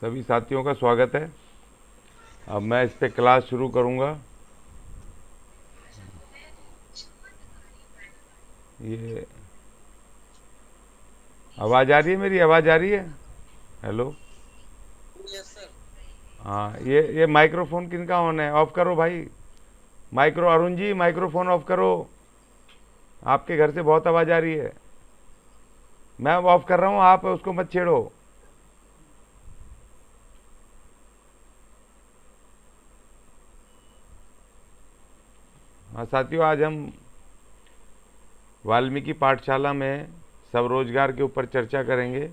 सभी साथियों का स्वागत है। अब मैं इस पे क्लास शुरू करूँगा। ये आवाज़ आ रही है? मेरी आवाज़ आ रही है? हेलो। Yes sir. हाँ, ये माइक्रोफोन किनका ऑन है? ऑफ करो भाई। अरुण जी, माइक्रोफोन ऑफ करो। आपके घर से बहुत आवाज़ आ रही है। मैं ऑफ कर रहा हूँ, आप उसको मत छेड़ो। हाँ साथियों, आज हम वाल्मीकि पाठशाला में स्वरोजगार के ऊपर चर्चा करेंगे।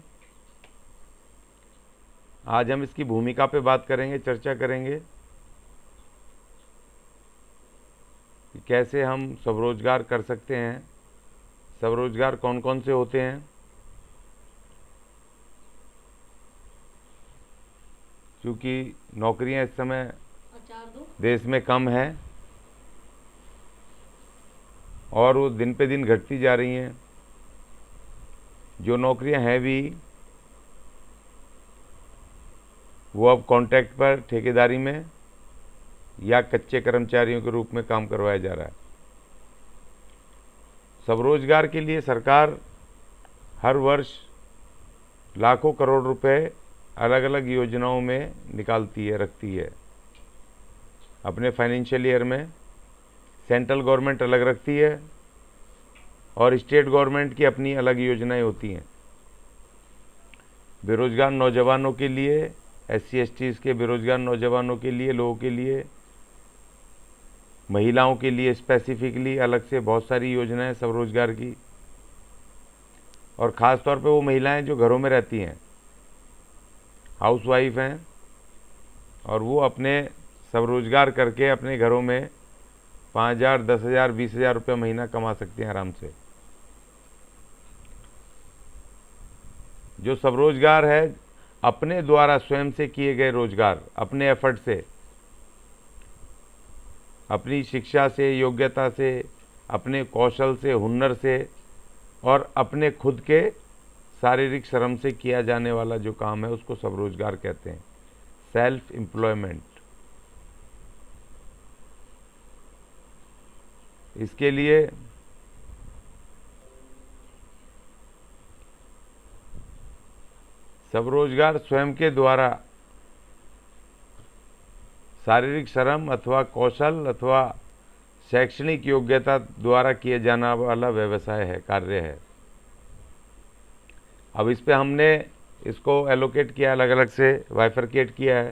आज हम इसकी भूमिका पे बात करेंगे, चर्चा करेंगे कि कैसे हम स्वरोजगार कर सकते हैं, स्वरोजगार कौन कौन से होते हैं। क्योंकि नौकरियां इस समय देश में कम हैं और वो दिन पे दिन घटती जा रही हैं। जो नौकरियां हैं भी, वो अब कॉन्ट्रैक्ट पर, ठेकेदारी में या कच्चे कर्मचारियों के रूप में काम करवाया जा रहा है। स्वरोजगार के लिए सरकार हर वर्ष लाखों करोड़ रुपए अलग अलग योजनाओं में निकालती है, रखती है। अपने फाइनेंशियल ईयर में सेंट्रल गवर्नमेंट अलग रखती है और स्टेट गवर्नमेंट की अपनी अलग योजनाएं होती हैं। बेरोजगार नौजवानों के लिए, SC STs के बेरोजगार नौजवानों के लिए, लोगों के लिए, महिलाओं के लिए स्पेसिफिकली अलग से बहुत सारी योजनाएं स्वरोजगार की। और ख़ास तौर पे वो महिलाएं जो घरों में रहती हैं, हाउस वाइफ हैं, और वो अपने स्वरोजगार करके अपने घरों में 5,000, 10,000, 20,000 रुपये महीना कमा सकती हैं आराम से। जो स्वरोजगार है, अपने द्वारा स्वयं से किए गए रोजगार, अपने एफर्ट से, अपनी शिक्षा से, योग्यता से, अपने कौशल से, हुनर से और अपने खुद के शारीरिक श्रम से किया जाने वाला जो काम है उसको स्वरोजगार कहते हैं, सेल्फ एम्प्लॉयमेंट। इसके लिए स्वरोजगार स्वयं के द्वारा शारीरिक श्रम अथवा कौशल अथवा शैक्षणिक योग्यता द्वारा किए जाने वाला व्यवसाय है, कार्य है। अब इस पे हमने इसको एलोकेट किया, अलग अलग से वाइफरकेट किया है।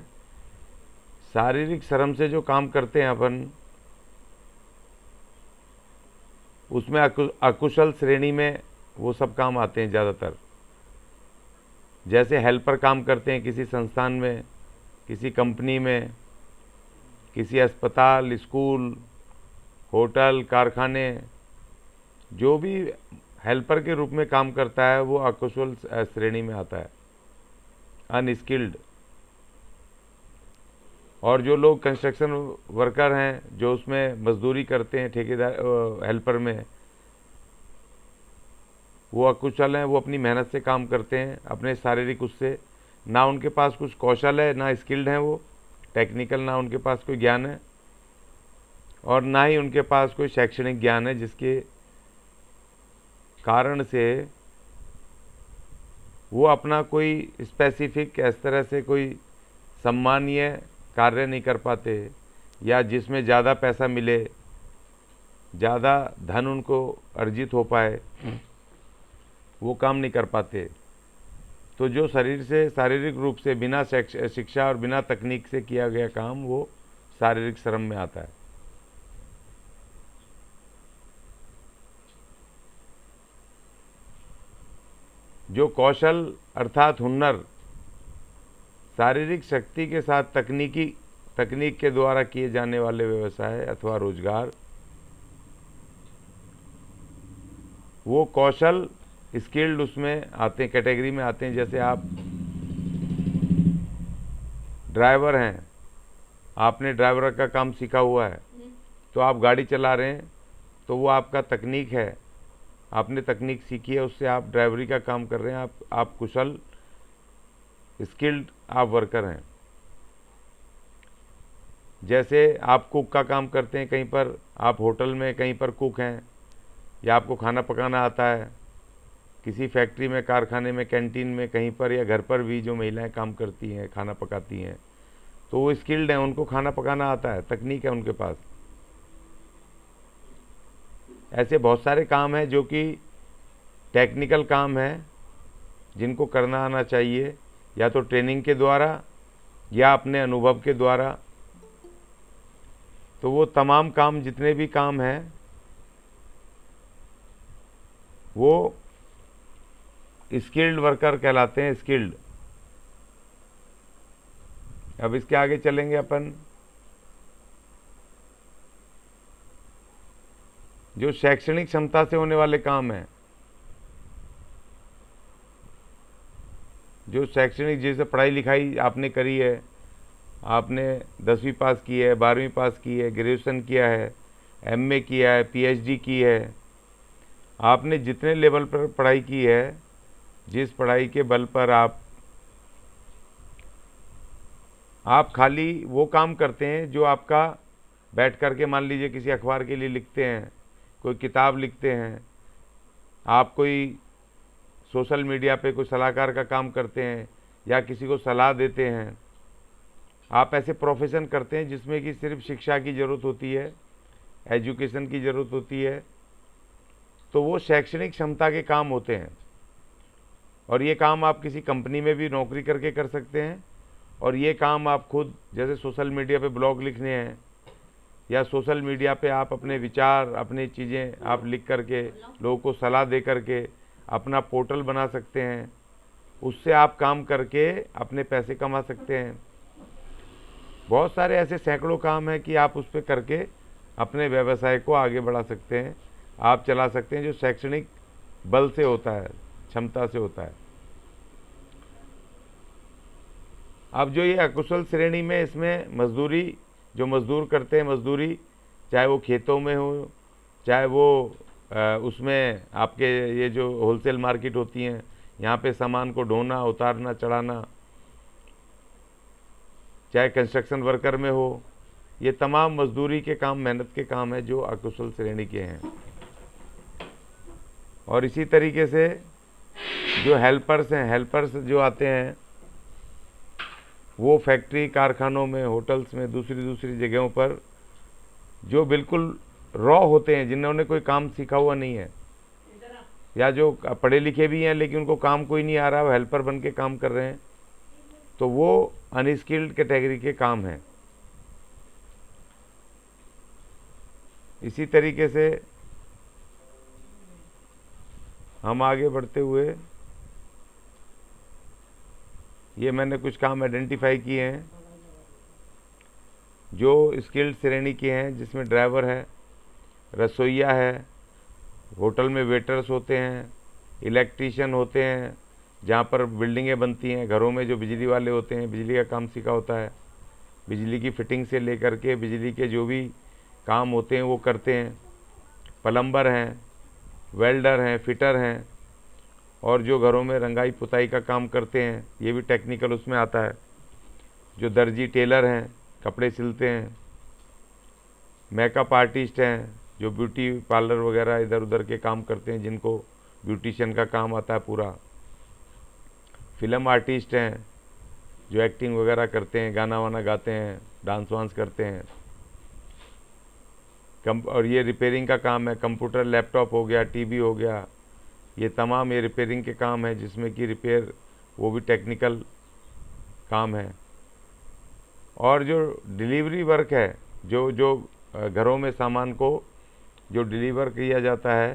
शारीरिक श्रम से जो काम करते हैं अपन, उसमें अकुशल श्रेणी में वो सब काम आते हैं ज़्यादातर। जैसे हेल्पर काम करते हैं किसी संस्थान में, किसी कंपनी में, किसी अस्पताल, स्कूल, होटल, कारखाने, जो भी हेल्पर के रूप में काम करता है वो अकुशल श्रेणी में आता है, अनस्किल्ड। और जो लोग कंस्ट्रक्शन वर्कर हैं, जो उसमें मजदूरी करते हैं ठेकेदार हेल्पर में, वो अकुशल हैं। वो अपनी मेहनत से काम करते हैं, अपने शारीरिक उससे, ना उनके पास कुछ कौशल है, ना स्किल्ड हैं वो टेक्निकल, ना उनके पास कोई ज्ञान है और ना ही उनके पास कोई शैक्षणिक ज्ञान है, जिसके कारण से वो अपना कोई स्पेसिफिक इस तरह से कोई सम्मानीय कार्य नहीं कर पाते, या जिसमें ज़्यादा पैसा मिले, ज़्यादा धन उनको अर्जित हो पाए, वो काम नहीं कर पाते। तो जो शरीर से, शारीरिक रूप से, बिना शिक्षा और बिना तकनीक से किया गया काम, वो शारीरिक श्रम में आता है। जो कौशल अर्थात हुनर, शारीरिक शक्ति के साथ तकनीक के द्वारा किए जाने वाले व्यवसाय अथवा रोजगार, वो कौशल स्किल्ड उसमें आते हैं, कैटेगरी में आते हैं। जैसे आप ड्राइवर हैं, आपने ड्राइवर का काम सीखा हुआ है, तो आप गाड़ी चला रहे हैं, तो वो आपका तकनीक है, आपने तकनीक सीखी है, उससे आप ड्राइवरी का काम कर रहे हैं। आप कुशल, स्किल्ड आप वर्कर हैं। जैसे आप कुक का काम करते हैं, कहीं पर आप होटल में कहीं पर कुक हैं, या आपको खाना पकाना आता है, किसी फैक्ट्री में, कारखाने में, कैंटीन में, कहीं पर या घर पर भी जो महिलाएं काम करती हैं, खाना पकाती हैं, तो वो स्किल्ड हैं, उनको खाना पकाना आता है, तकनीक है उनके पास। ऐसे बहुत सारे काम हैं जो कि टेक्निकल काम है, जिनको करना आना चाहिए, या तो ट्रेनिंग के द्वारा या अपने अनुभव के द्वारा। तो वो तमाम काम, जितने भी काम हैं, वो स्किल्ड वर्कर कहलाते हैं, स्किल्ड। अब इसके आगे चलेंगे अपन। जो शैक्षणिक क्षमता से होने वाले काम हैं, जो शैक्षणिक, जैसे पढ़ाई लिखाई आपने करी है, आपने 10वीं पास की है, 12वीं पास की है, ग्रेजुएशन किया है, एमए किया है, पीएचडी की है, आपने जितने लेवल पर पढ़ाई की है, जिस पढ़ाई के बल पर आप खाली वो काम करते हैं जो आपका, बैठ कर के मान लीजिए किसी अखबार के लिए लिखते हैं, कोई किताब लिखते हैं, आप कोई सोशल मीडिया पे कोई सलाहकार का काम करते हैं, या किसी को सलाह देते हैं, आप ऐसे प्रोफेशन करते हैं जिसमें कि सिर्फ शिक्षा की ज़रूरत होती है, एजुकेशन की ज़रूरत होती है, तो वो शैक्षणिक क्षमता के काम होते हैं। और ये काम आप किसी कंपनी में भी नौकरी करके कर सकते हैं, और ये काम आप खुद, जैसे सोशल मीडिया पे ब्लॉग लिखने हैं, या सोशल मीडिया पे आप अपने विचार, अपनी चीज़ें आप लिख करके लोगों को सलाह दे करके अपना पोर्टल बना सकते हैं, उससे आप काम करके अपने पैसे कमा सकते हैं। बहुत सारे ऐसे सैकड़ों काम हैं कि आप उस पर करके अपने व्यवसाय को आगे बढ़ा सकते हैं, आप चला सकते हैं, जो शैक्षणिक बल से होता है, क्षमता से होता है। अब जो ये अकुशल श्रेणी में, इसमें मजदूरी, जो मजदूर करते हैं मजदूरी, चाहे वो खेतों में हो, चाहे वो उसमें आपके ये जो होलसेल मार्केट होती हैं, यहाँ पे सामान को ढोना, उतारना, चढ़ाना, चाहे कंस्ट्रक्शन वर्कर में हो, ये तमाम मजदूरी के काम, मेहनत के काम है जो अकुशल श्रेणी के हैं। और इसी तरीके से जो हेल्पर्स हैं, हेल्पर्स जो आते हैं, वो फैक्ट्री, कारखानों में, होटल्स में, दूसरी दूसरी जगहों पर, जो बिल्कुल रॉ होते हैं, जिन्होंने कोई काम सीखा हुआ नहीं है, या जो पढ़े लिखे भी हैं लेकिन उनको काम कोई नहीं आ रहा, वो हेल्पर बन के काम कर रहे हैं, तो वो अनस्किल्ड कैटेगरी के काम हैं। इसी तरीके से हम आगे बढ़ते हुए, ये मैंने कुछ काम आइडेंटिफाई किए हैं जो स्किल्ड श्रेणी के हैं, जिसमें ड्राइवर है, रसोइया है, होटल में वेटर्स होते हैं, इलेक्ट्रीशियन होते हैं, जहाँ पर बिल्डिंगें बनती हैं, घरों में जो बिजली वाले होते हैं, बिजली का काम सीखा होता है, बिजली की फिटिंग से लेकर के बिजली के जो भी काम होते हैं वो करते हैं, प्लम्बर हैं, वेल्डर हैं, फिटर हैं, और जो घरों में रंगाई पुताई का काम करते हैं, ये भी टेक्निकल उसमें आता है, जो दर्जी, टेलर हैं, कपड़े सिलते हैं, मेकअप आर्टिस्ट हैं, जो ब्यूटी पार्लर वगैरह इधर उधर के काम करते हैं, जिनको ब्यूटिशियन का काम आता है पूरा, फिल्म आर्टिस्ट हैं, जो एक्टिंग वगैरह करते हैं, गाना वाना गाते हैं, डांस वांस करते हैं, और ये रिपेयरिंग का काम है, कंप्यूटर, लैपटॉप हो गया, टीवी हो गया, ये तमाम ये रिपेयरिंग के काम है, जिसमें कि रिपेयर, वो भी टेक्निकल काम है। और जो डिलीवरी वर्क है, जो जो घरों में सामान को जो डिलीवर किया जाता है,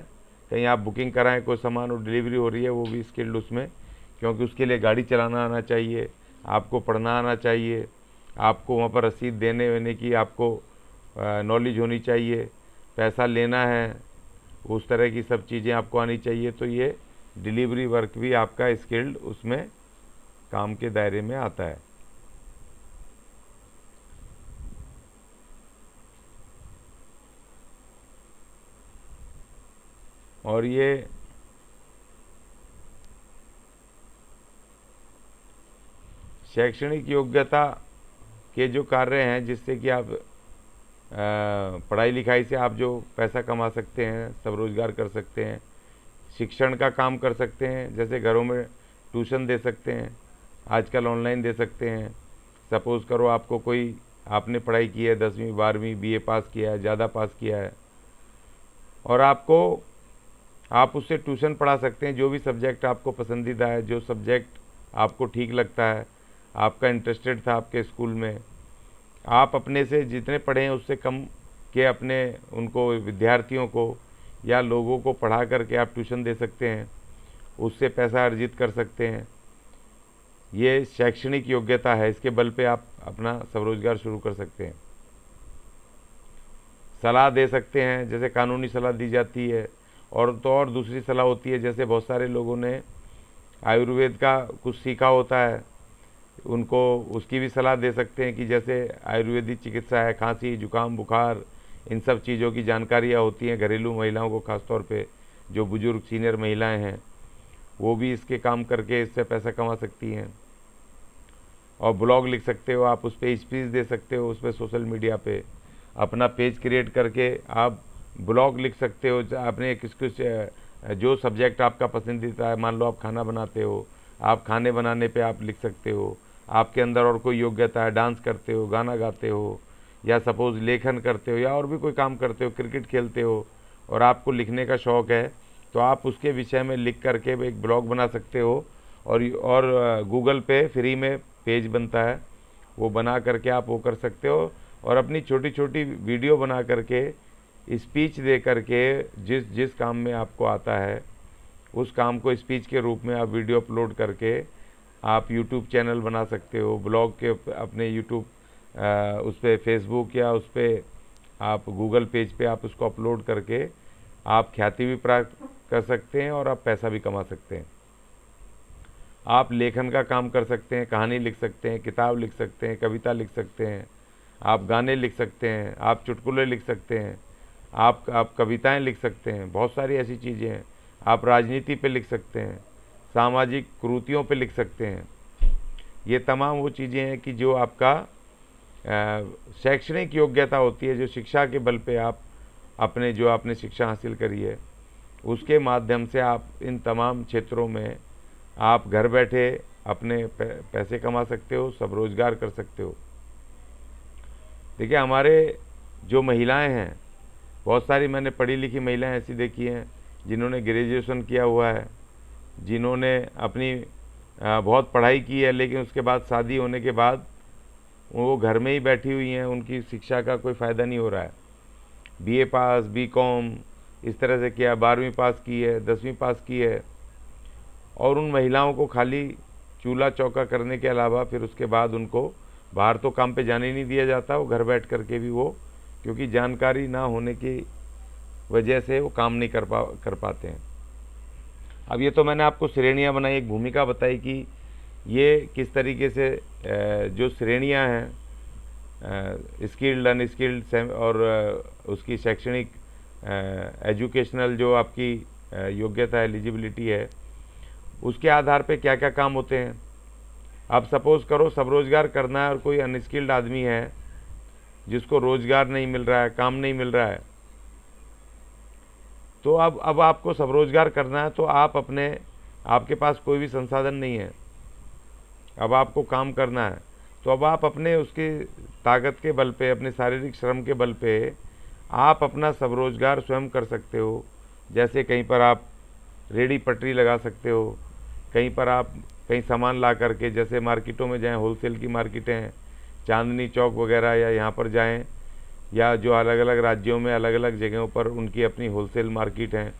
कहीं आप बुकिंग कराएं कोई सामान और डिलीवरी हो रही है, वो भी स्किल्ड उसमें, क्योंकि उसके लिए गाड़ी चलाना आना चाहिए, आपको पढ़ना आना चाहिए, आपको वहाँ पर रसीद देने वेने की आपको नॉलेज होनी चाहिए, पैसा लेना है, उस तरह की सब चीज़ें आपको आनी चाहिए। तो ये डिलीवरी वर्क भी आपका स्किल्ड उसमें काम के दायरे में आता है। और ये शैक्षणिक योग्यता के जो कार्य हैं जिससे कि आप पढ़ाई लिखाई से आप जो पैसा कमा सकते हैं, स्वरोजगार कर सकते हैं, शिक्षण का काम कर सकते हैं, जैसे घरों में ट्यूशन दे सकते हैं, आजकल ऑनलाइन दे सकते हैं। सपोज़ करो आपको कोई, आपने पढ़ाई की है 10वीं 12वीं बीए पास किया है, ज़्यादा पास किया है, और आप उससे ट्यूशन पढ़ा सकते हैं। जो भी सब्जेक्ट आपको पसंदीदा है, जो सब्जेक्ट आपको ठीक लगता है, आपका इंटरेस्टेड था आपके स्कूल में, आप अपने से जितने पढ़े हैं उससे कम के अपने उनको विद्यार्थियों को या लोगों को पढ़ा करके आप ट्यूशन दे सकते हैं, उससे पैसा अर्जित कर सकते हैं। ये शैक्षणिक योग्यता है, इसके बल पे आप अपना स्वरोजगार शुरू कर सकते हैं। सलाह दे सकते हैं, जैसे कानूनी सलाह दी जाती है, और दूसरी सलाह होती है, जैसे बहुत सारे लोगों ने आयुर्वेद का कुछ सीखा होता है, उनको उसकी भी सलाह दे सकते हैं कि जैसे आयुर्वेदिक चिकित्सा है, खांसी जुकाम बुखार, इन सब चीज़ों की जानकारियाँ होती हैं घरेलू महिलाओं को, ख़ास तौर पे जो बुज़ुर्ग सीनियर महिलाएं हैं, वो भी इसके काम करके इससे पैसा कमा सकती हैं। और ब्लॉग लिख सकते हो आप, उस पर स्पीच दे सकते हो, उस पर सोशल मीडिया पे अपना पेज क्रिएट करके आप ब्लॉग लिख सकते हो। आपने कुछ जो सब्जेक्ट आपका पसंदीदा है, मान लो आप खाना बनाते हो, आप खाने बनाने पे आप लिख सकते हो। आपके अंदर और कोई योग्यता है, डांस करते हो, गाना गाते हो, या सपोज़ लेखन करते हो, या और भी कोई काम करते हो, क्रिकेट खेलते हो और आपको लिखने का शौक़ है, तो आप उसके विषय में लिख करके एक ब्लॉग बना सकते हो। और गूगल पे फ्री में पेज बनता है, वो बना करके आप वो कर सकते हो। और अपनी छोटी छोटी वीडियो बना करके, स्पीच दे करके, जिस जिस काम में आपको आता है उस काम को स्पीच के रूप में आप वीडियो अपलोड करके आप यूट्यूब चैनल बना सकते हो, ब्लॉग के अपने यूट्यूब उस पर फेसबुक या उस पर आप गूगल पेज पे आप उसको अपलोड करके आप ख्याति भी प्राप्त कर सकते हैं और आप पैसा भी कमा सकते हैं। आप लेखन का काम कर सकते हैं, कहानी लिख सकते हैं, किताब लिख सकते हैं, कविता लिख सकते हैं, आप गाने लिख सकते हैं, आप चुटकुले लिख सकते हैं, आप कविताएं लिख सकते हैं, बहुत सारी ऐसी चीज़ें हैं। आप राजनीति पे लिख सकते हैं, सामाजिक कुरीतियों पे लिख सकते हैं। ये तमाम वो चीज़ें हैं कि जो आपका शैक्षणिक योग्यता होती है, जो शिक्षा के बल पे आप अपने जो आपने शिक्षा हासिल करी है उसके माध्यम से आप इन तमाम क्षेत्रों में आप घर बैठे अपने पैसे कमा सकते हो, सब रोजगार कर सकते हो। देखिए, हमारे जो महिलाएं हैं, बहुत सारी मैंने पढ़ी लिखी महिलाएं ऐसी देखी हैं जिन्होंने ग्रेजुएशन किया हुआ है, जिन्होंने अपनी बहुत पढ़ाई की है, लेकिन उसके बाद शादी होने के बाद वो घर में ही बैठी हुई हैं, उनकी शिक्षा का कोई फ़ायदा नहीं हो रहा है। बीए पास, बीकॉम इस तरह से किया, 12वीं पास की है, 10वीं पास की है, और उन महिलाओं को खाली चूल्हा चौका करने के अलावा फिर उसके बाद उनको बाहर तो काम पे जाने नहीं दिया जाता। वो घर बैठ कर के भी वो, क्योंकि जानकारी ना होने की वजह से वो काम नहीं कर पाते हैं। अब ये तो मैंने आपको श्रेणियाँ बनाई, एक भूमिका बताई कि ये किस तरीके से जो श्रेणियाँ हैं, स्किल्ड अनस्किल्ड और उसकी शैक्षणिक एजुकेशनल जो आपकी योग्यता एलिजिबिलिटी है, उसके आधार पे क्या क्या काम होते हैं। अब सपोज़ करो स्वरोजगार करना है और कोई अनस्किल्ड आदमी है जिसको रोज़गार नहीं मिल रहा है, काम नहीं मिल रहा है, तो अब आपको स्वरोजगार करना है, तो आपके पास कोई भी संसाधन नहीं है, अब आपको काम करना है, तो अब आप अपने उसकी ताकत के बल पे, अपने शारीरिक श्रम के बल पे आप अपना स्वरोजगार स्वयं कर सकते हो। जैसे कहीं पर आप रेडी पटरी लगा सकते हो, कहीं पर आप कहीं सामान ला करके, जैसे मार्केटों में जाएं, होलसेल की मार्केटें हैं, चांदनी चौक वगैरह, या यहाँ पर जाएं, या जो अलग अलग राज्यों में अलग अलग जगहों पर उनकी अपनी होलसेल मार्केट हैं।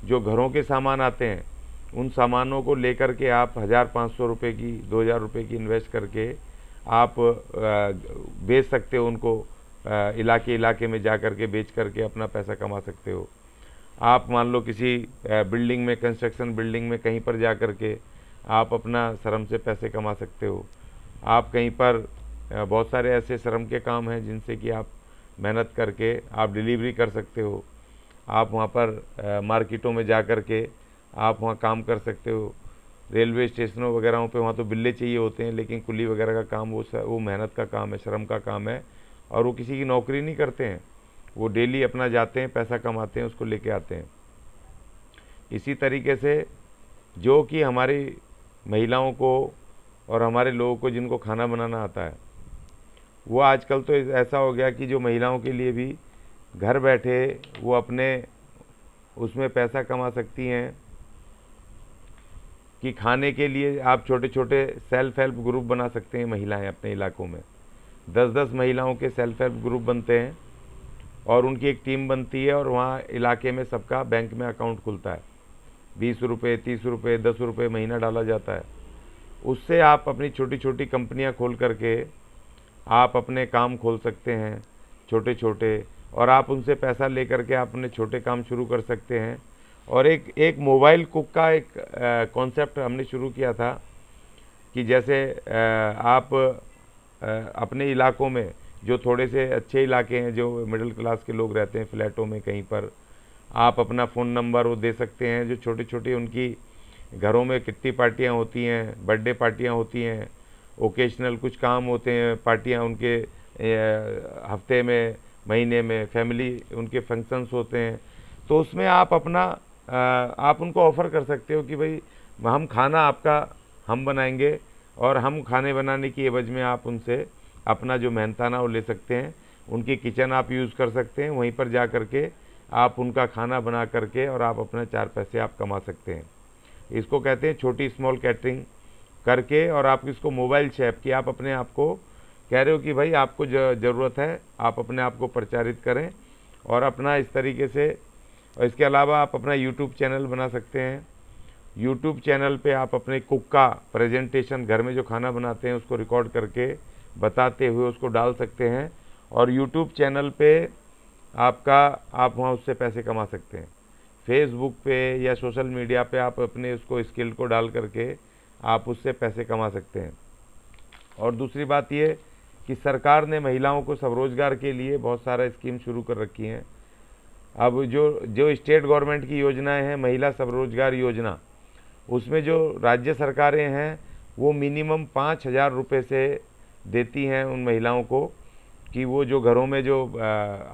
जो घरों के सामान आते हैं उन सामानों को लेकर के आप 1500 रुपये की, 2000 रुपये की इन्वेस्ट करके आप बेच सकते हो उनको, इलाके इलाके में जा कर के बेच करके अपना पैसा कमा सकते हो। आप मान लो किसी बिल्डिंग में, कंस्ट्रक्शन बिल्डिंग में कहीं पर जा कर के आप अपना श्रम से पैसे कमा सकते हो। आप कहीं पर बहुत सारे ऐसे श्रम के काम हैं जिनसे कि आप मेहनत करके आप डिलीवरी कर सकते हो। आप वहाँ पर मार्केटों में जा कर के आप वहाँ काम कर सकते हो। रेलवे स्टेशनों वगैरह पे वहाँ तो बिल्ले चाहिए होते हैं, लेकिन कुली वगैरह का काम वो मेहनत का काम है, श्रम का काम है, और वो किसी की नौकरी नहीं करते हैं, वो डेली अपना जाते हैं, पैसा कमाते हैं, उसको लेके आते हैं। इसी तरीके से जो कि हमारी महिलाओं को और हमारे लोगों को जिनको खाना बनाना आता है, वो आजकल तो ऐसा हो गया कि जो महिलाओं के लिए भी घर बैठे वो अपने उसमें पैसा कमा सकती हैं कि खाने के लिए आप छोटे छोटे सेल्फ हेल्प ग्रुप बना सकते हैं। महिलाएं अपने इलाकों में 10-10 महिलाओं के सेल्फ हेल्प ग्रुप बनते हैं और उनकी एक टीम बनती है, और वहाँ इलाके में सबका बैंक में अकाउंट खुलता है। 20 रुपये, 30 रुपये, 10 रुपये महीना डाला जाता है। उससे आप अपनी छोटी छोटी कंपनियां खोल करके आप अपने काम खोल सकते हैं छोटे छोटे, और आप उनसे पैसा ले करके आप अपने छोटे काम शुरू कर सकते हैं। और एक मोबाइल कुक का एक कॉन्सेप्ट हमने शुरू किया था कि जैसे आप अपने इलाकों में जो थोड़े से अच्छे इलाके हैं, जो मिडिल क्लास के लोग रहते हैं फ्लैटों में कहीं पर, आप अपना फ़ोन नंबर वो दे सकते हैं। जो छोटी छोटी उनकी घरों में किट्टी पार्टियाँ होती हैं, बर्थडे पार्टियाँ होती हैं, ओकेशनल कुछ काम होते हैं, पार्टियाँ उनके हफ्ते में, महीने में, फैमिली उनके फंक्शंस होते हैं, तो उसमें आप अपना आप उनको ऑफ़र कर सकते हो कि भाई हम खाना आपका हम बनाएंगे, और हम खाने बनाने की एवज में आप उनसे अपना जो मेहनताना वो ले सकते हैं। उनकी किचन आप यूज़ कर सकते हैं, वहीं पर जा कर के आप उनका खाना बना करके और आप अपना 4 पैसे आप कमा सकते हैं। इसको कहते हैं छोटी स्मॉल कैटरिंग करके। और आप इसको मोबाइल शेफ कि आप अपने आप को कह रहे हो कि भाई आपको ज़रूरत है, आप अपने आप को प्रचारित करें और अपना इस तरीके से। और इसके अलावा आप अपना यूट्यूब चैनल बना सकते हैं। यूट्यूब चैनल पे आप अपने कुक का प्रेजेंटेशन, घर में जो खाना बनाते हैं उसको रिकॉर्ड करके बताते हुए उसको डाल सकते हैं, और यूट्यूब चैनल पे आप वहाँ उससे पैसे कमा सकते हैं। फेसबुक पे या सोशल मीडिया पे आप अपने उसको स्किल को डाल करके आप उससे पैसे कमा सकते हैं। और दूसरी बात ये कि सरकार ने महिलाओं को स्वरोजगार के लिए बहुत सारा स्कीम शुरू कर रखी हैं। अब जो जो स्टेट गवर्नमेंट की योजनाएं हैं, महिला स्वरोजगार योजना, उसमें जो राज्य सरकारें हैं वो मिनिमम 5,000 रुपये से देती हैं उन महिलाओं को कि वो जो घरों में जो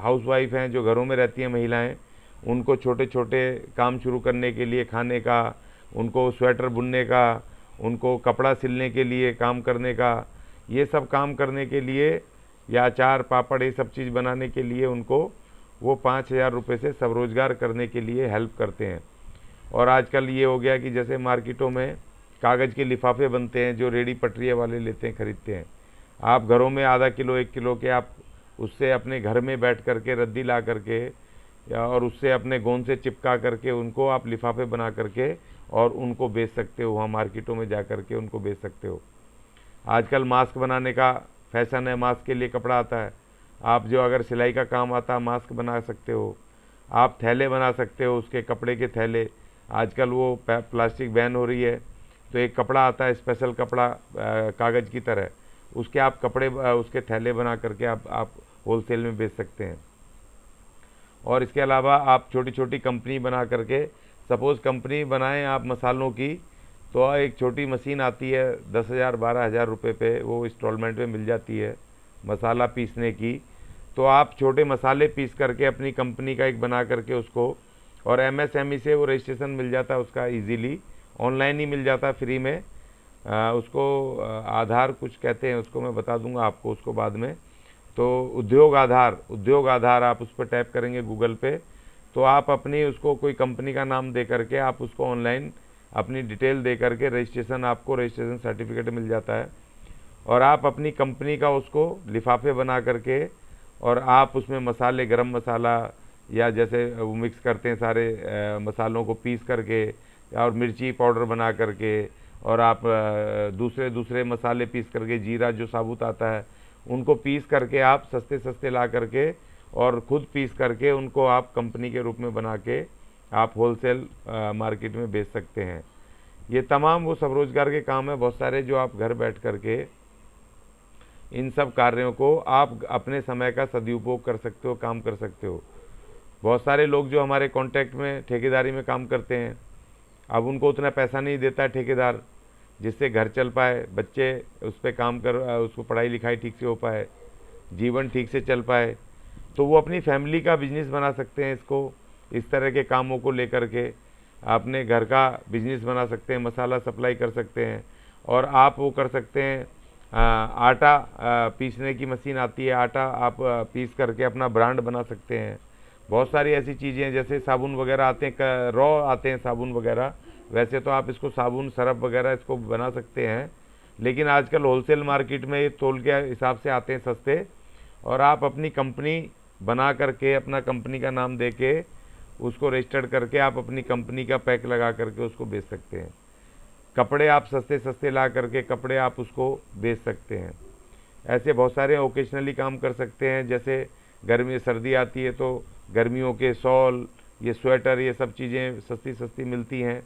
हाउसवाइफ हैं, जो घरों में रहती हैं महिलाएं, उनको छोटे छोटे काम शुरू करने के लिए, खाने का, उनको स्वेटर बुनने का, उनको कपड़ा सिलने के लिए काम करने का, ये सब काम करने के लिए, या अचार पापड़ ये सब चीज़ बनाने के लिए उनको वो 5,000 रुपये से स्वरोजगार करने के लिए हेल्प करते हैं। और आजकल ये हो गया कि जैसे मार्केटों में कागज़ के लिफाफे बनते हैं जो रेडी पटरिया वाले लेते हैं, ख़रीदते हैं। आप घरों में आधा किलो 1 किलो के आप उससे अपने घर में बैठ करके रद्दी ला करके और उससे अपने गोंद से चिपका करके उनको आप लिफाफे बना करके और उनको बेच सकते हो। वहाँ मार्केटों में जा करके उनको बेच सकते हो। आजकल मास्क बनाने का फैशन है, मास्क के लिए कपड़ा आता है। आप जो अगर सिलाई का काम आता है, मास्क बना सकते हो। आप थैले बना सकते हो, उसके कपड़े के थैले। आजकल वो प्लास्टिक बैन हो रही है, तो एक कपड़ा आता है स्पेशल कपड़ा कागज़ की तरह, उसके आप कपड़े उसके थैले बना करके आप होलसेल में बेच सकते हैं। और इसके अलावा आप छोटी छोटी कंपनी बना करके, सपोज़ कंपनी बनाएं आप मसालों की, तो एक छोटी मशीन आती है 10,000 12,000 रुपये पे, वो इंस्टॉलमेंट में मिल जाती है मसाला पीसने की। तो आप छोटे मसाले पीस करके अपनी कंपनी का एक बना करके उसको, और MSME से वो रजिस्ट्रेशन मिल जाता है उसका, इजीली ऑनलाइन ही मिल जाता है फ्री में। उसको आधार कुछ कहते हैं, उसको मैं बता दूंगा आपको उसको बाद में। तो उद्योग आधार आप उस पर टैप करेंगे गूगल पे, तो आप अपनी उसको कोई कंपनी का नाम दे करके आप उसको ऑनलाइन अपनी डिटेल दे करके रजिस्ट्रेशन, आपको रजिस्ट्रेशन सर्टिफिकेट मिल जाता है। और आप अपनी कंपनी का उसको लिफाफे बना करके और आप उसमें मसाले, गरम मसाला या जैसे वो मिक्स करते हैं सारे मसालों को पीस करके, और मिर्ची पाउडर बना करके, और आप दूसरे दूसरे मसाले पीस करके, जीरा जो साबुत आता है उनको पीस करके आप सस्ते सस्ते ला करके और ख़ुद पीस करके उनको आप कंपनी के रूप में बना के आप होलसेल मार्केट में बेच सकते हैं। ये तमाम वो स्वरोजगार के काम है बहुत सारे, जो आप घर बैठ करके इन सब कार्यों को आप अपने समय का सदुपयोग कर सकते हो, काम कर सकते हो। बहुत सारे लोग जो हमारे कांटेक्ट में ठेकेदारी में काम करते हैं, अब उनको उतना पैसा नहीं देता है ठेकेदार जिससे घर चल पाए, बच्चे उस पर काम कर, उसको पढ़ाई लिखाई ठीक से हो पाए, जीवन ठीक से चल पाए। तो वो अपनी फैमिली का बिजनेस बना सकते हैं, इसको इस तरह के कामों को लेकर के अपने घर का बिजनेस बना सकते हैं, मसाला सप्लाई कर सकते हैं। और आप वो कर सकते हैं, आटा पीसने की मशीन आती है, आटा आप पीस करके अपना ब्रांड बना सकते हैं। बहुत सारी ऐसी चीज़ें हैं, जैसे साबुन वगैरह आते हैं, रॉ आते हैं साबुन वगैरह। वैसे तो आप इसको साबुन सरफ वगैरह इसको बना सकते हैं, लेकिन आजकल होलसेल मार्केट में ये तोल के हिसाब से आते हैं सस्ते। और आप अपनी कंपनी बना करके, अपना कंपनी का नाम दे के, उसको रजिस्टर्ड करके आप अपनी कंपनी का पैक लगा करके उसको बेच सकते हैं। कपड़े आप सस्ते सस्ते ला करके कपड़े आप उसको बेच सकते हैं। ऐसे बहुत सारे ओकेशनली काम कर सकते हैं, जैसे गर्मी सर्दी आती है तो गर्मियों के शॉल, ये स्वेटर, ये सब चीज़ें सस्ती सस्ती मिलती हैं,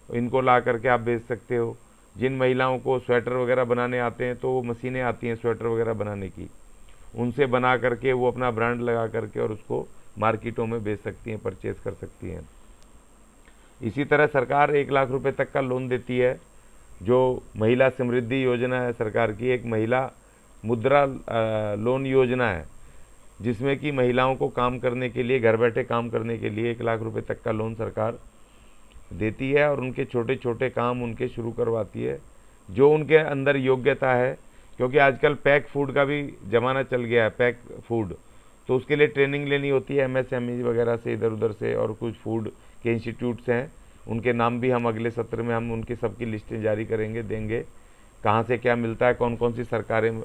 इनको ला करके आप बेच सकते हो। जिन महिलाओं को स्वेटर वगैरह बनाने आते हैं तो वो मशीनें आती हैं स्वेटर वगैरह बनाने की, उनसे बना करके वो अपना ब्रांड लगा करके और उसको मार्केटों में बेच सकती हैं, परचेज कर सकती हैं। इसी तरह सरकार 1 लाख रुपए तक का लोन देती है, जो महिला समृद्धि योजना है सरकार की, एक महिला मुद्रा लोन योजना है, जिसमें कि महिलाओं को काम करने के लिए, घर बैठे काम करने के लिए 1 लाख रुपए तक का लोन सरकार देती है और उनके छोटे छोटे काम उनके शुरू करवाती है, जो उनके अंदर योग्यता है। क्योंकि आजकल पैक फूड का भी ज़माना चल गया है, पैक फूड, तो उसके लिए ट्रेनिंग लेनी होती है MSME वगैरह से, इधर उधर से, और कुछ फूड के इंस्टीट्यूट्स हैं, उनके नाम भी हम अगले सत्र में हम उनकी सबकी लिस्टें जारी करेंगे, देंगे, कहाँ से क्या मिलता है, कौन कौन सी सरकारें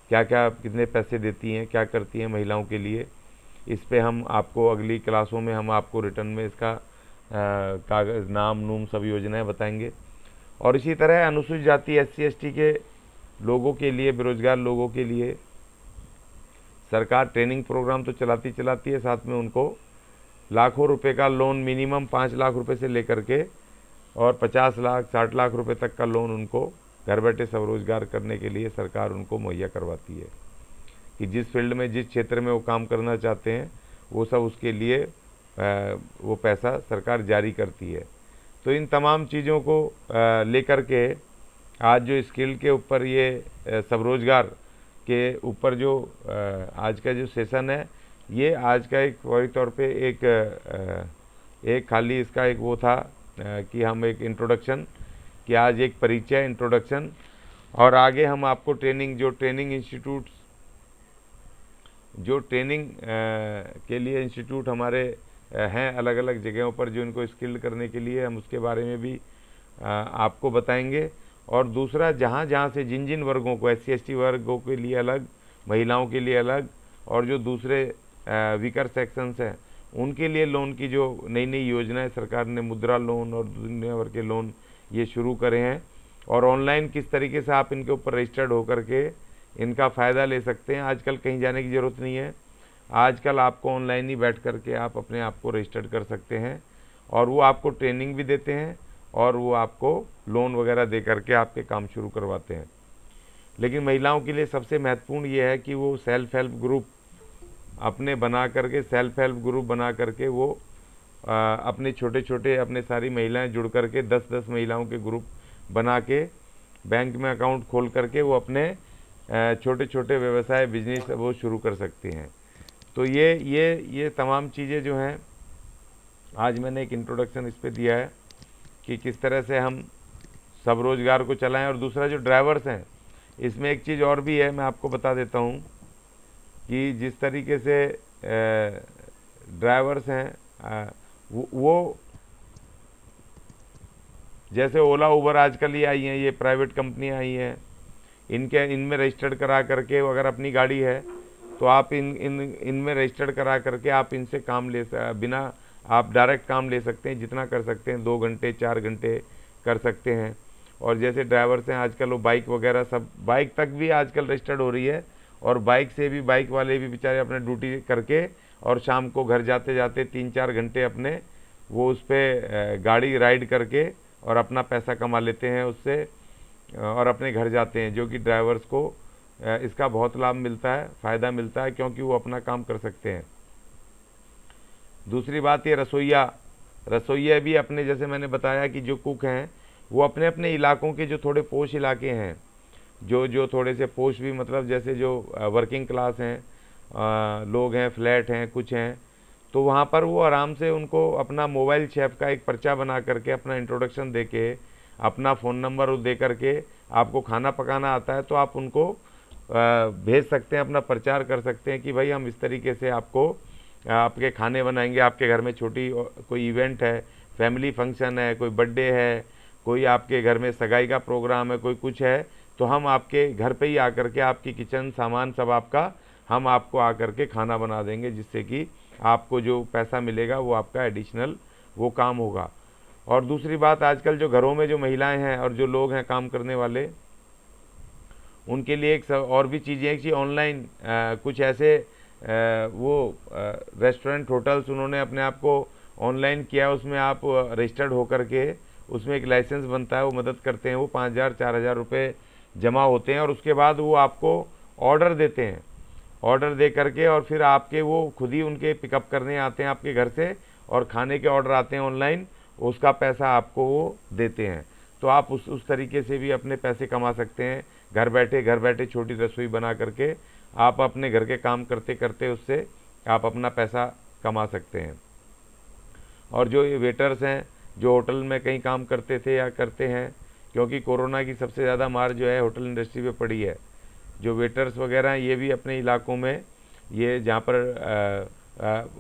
क्या क्या कितने पैसे देती हैं, क्या करती हैं महिलाओं के लिए। इस पे हम आपको अगली क्लासों में हम आपको रिटर्न में इसका कागज़, नाम नूम सब योजनाएं बताएंगे। और इसी तरह अनुसूचित जाति SC ST के लोगों के लिए, बेरोजगार लोगों के लिए सरकार ट्रेनिंग प्रोग्राम तो चलाती है, साथ में उनको लाखों रुपए का लोन, मिनिमम 5 लाख रुपए से लेकर के और 50 लाख 60 लाख रुपए तक का लोन उनको घर बैठे स्वरोजगार करने के लिए सरकार उनको मुहैया करवाती है, कि जिस फील्ड में, जिस क्षेत्र में वो काम करना चाहते हैं, वो सब उसके लिए वो पैसा सरकार जारी करती है। तो इन तमाम चीज़ों को लेकर के आज जो स्किल के ऊपर, ये स्वरोजगार के ऊपर जो आज का जो सेशन है, ये आज का एक फौरी तौर पे एक खाली इसका एक वो था कि हम एक इंट्रोडक्शन, कि आज एक परिचय, इंट्रोडक्शन, और आगे हम आपको ट्रेनिंग, जो ट्रेनिंग इंस्टीट्यूट्स, जो ट्रेनिंग के लिए इंस्टीट्यूट हमारे हैं अलग अलग जगहों पर, जो इनको स्किल्ड करने के लिए, हम उसके बारे में भी आपको बताएंगे। और दूसरा, जहाँ जहाँ से जिन जिन वर्गों को, SC ST वर्गों के लिए अलग, महिलाओं के लिए अलग, और जो दूसरे वीकर सेक्शंस हैं उनके लिए लोन की जो नई नई योजनाएं सरकार ने, मुद्रा लोन और दुनिया भर के लोन ये शुरू करे हैं, और ऑनलाइन किस तरीके से आप इनके ऊपर रजिस्टर्ड होकर के इनका फ़ायदा ले सकते हैं। आजकल कहीं जाने की ज़रूरत नहीं है, आजकल आपको ऑनलाइन ही बैठ करके आप अपने आप को रजिस्टर्ड कर सकते हैं, और वो आपको ट्रेनिंग भी देते हैं और वो आपको लोन वगैरह दे करके आपके काम शुरू करवाते हैं। लेकिन महिलाओं के लिए सबसे महत्वपूर्ण ये है कि वो सेल्फ हेल्प ग्रुप अपने बना करके, सेल्फ हेल्प ग्रुप बना करके वो अपने छोटे छोटे, अपने सारी महिलाएं जुड़ करके 10-10 महिलाओं के ग्रुप बना के बैंक में अकाउंट खोल करके वो अपने छोटे छोटे व्यवसाय, बिजनेस वो शुरू कर सकते हैं। तो ये तमाम चीज़ें जो हैं, आज मैंने एक इंट्रोडक्शन इस पे दिया है कि किस तरह से हम स्वरोजगार को चलाएं। और दूसरा, जो ड्राइवर्स हैं, इसमें एक चीज़ और भी है, मैं आपको बता देता हूं कि जिस तरीके से ड्राइवर्स हैं, वो जैसे ओला उबर आजकल ये आई हैं, ये प्राइवेट कंपनियां आई हैं, इनमें रजिस्टर्ड करा करके, अगर अपनी गाड़ी है तो आप इनमें रजिस्टर्ड करा करके आप इनसे काम बिना आप डायरेक्ट काम ले सकते हैं, जितना कर सकते हैं, 2 घंटे 4 घंटे कर सकते हैं। और जैसे ड्राइवर्स हैं आजकल, वो बाइक वगैरह सब, बाइक तक भी आजकल रजिस्टर्ड हो रही है, और बाइक से भी, बाइक वाले भी बेचारे अपने ड्यूटी करके और शाम को घर जाते जाते 3-4 घंटे अपने वो उस पर गाड़ी राइड करके और अपना पैसा कमा लेते हैं उससे, और अपने घर जाते हैं, जो कि ड्राइवर्स को इसका बहुत लाभ मिलता है, फ़ायदा मिलता है, क्योंकि वो अपना काम कर सकते हैं। दूसरी बात, ये रसोइया भी अपने, जैसे मैंने बताया कि जो कुक हैं वो अपने अपने इलाकों के जो थोड़े पोश इलाके हैं, जो जो थोड़े से पोश भी मतलब जैसे जो वर्किंग क्लास हैं, लोग हैं, फ्लैट हैं, कुछ हैं, तो वहाँ पर वो आराम से उनको अपना मोबाइल शेफ का एक पर्चा बना करके अपना इंट्रोडक्शन दे के, अपना फ़ोन नंबर दे करके, आपको खाना पकाना आता है तो आप उनको भेज सकते हैं, अपना प्रचार कर सकते हैं कि भाई हम इस तरीके से आपको आपके खाने बनाएंगे। आपके घर में छोटी कोई इवेंट है, फैमिली फंक्शन है, कोई बर्थडे है, कोई आपके घर में सगाई का प्रोग्राम है, कोई कुछ है, तो हम आपके घर पे ही आकर के आपकी किचन सामान सब आपका, हम आपको आकर के खाना बना देंगे, जिससे कि आपको जो पैसा मिलेगा वो आपका एडिशनल वो काम होगा। और दूसरी बात, आजकल जो घरों में जो महिलाएं हैं और जो लोग हैं काम करने वाले, उनके लिए एक और भी चीज़ें हैं कि ऑनलाइन कुछ ऐसे वो रेस्टोरेंट होटल्स उन्होंने अपने आप को ऑनलाइन किया, उसमें आप रजिस्टर्ड होकर के उसमें एक लाइसेंस बनता है, वो मदद करते हैं, वो 5,000 4,000 रुपये जमा होते हैं और उसके बाद वो आपको ऑर्डर देते हैं, ऑर्डर दे करके और फिर आपके वो खुद ही उनके पिकअप करने आते हैं आपके घर से, और खाने के ऑर्डर आते हैं ऑनलाइन, उसका पैसा आपको वो देते हैं। तो आप उस तरीके से भी अपने पैसे कमा सकते हैं, घर बैठे छोटी रसोई बना करके आप अपने घर के काम करते करते उससे आप अपना पैसा कमा सकते हैं। और जो ये वेटर्स हैं जो होटल में कहीं काम करते थे या करते हैं, क्योंकि कोरोना की सबसे ज़्यादा मार जो है होटल इंडस्ट्री पे पड़ी है, जो वेटर्स वगैरह हैं ये भी अपने इलाकों में, ये जहाँ पर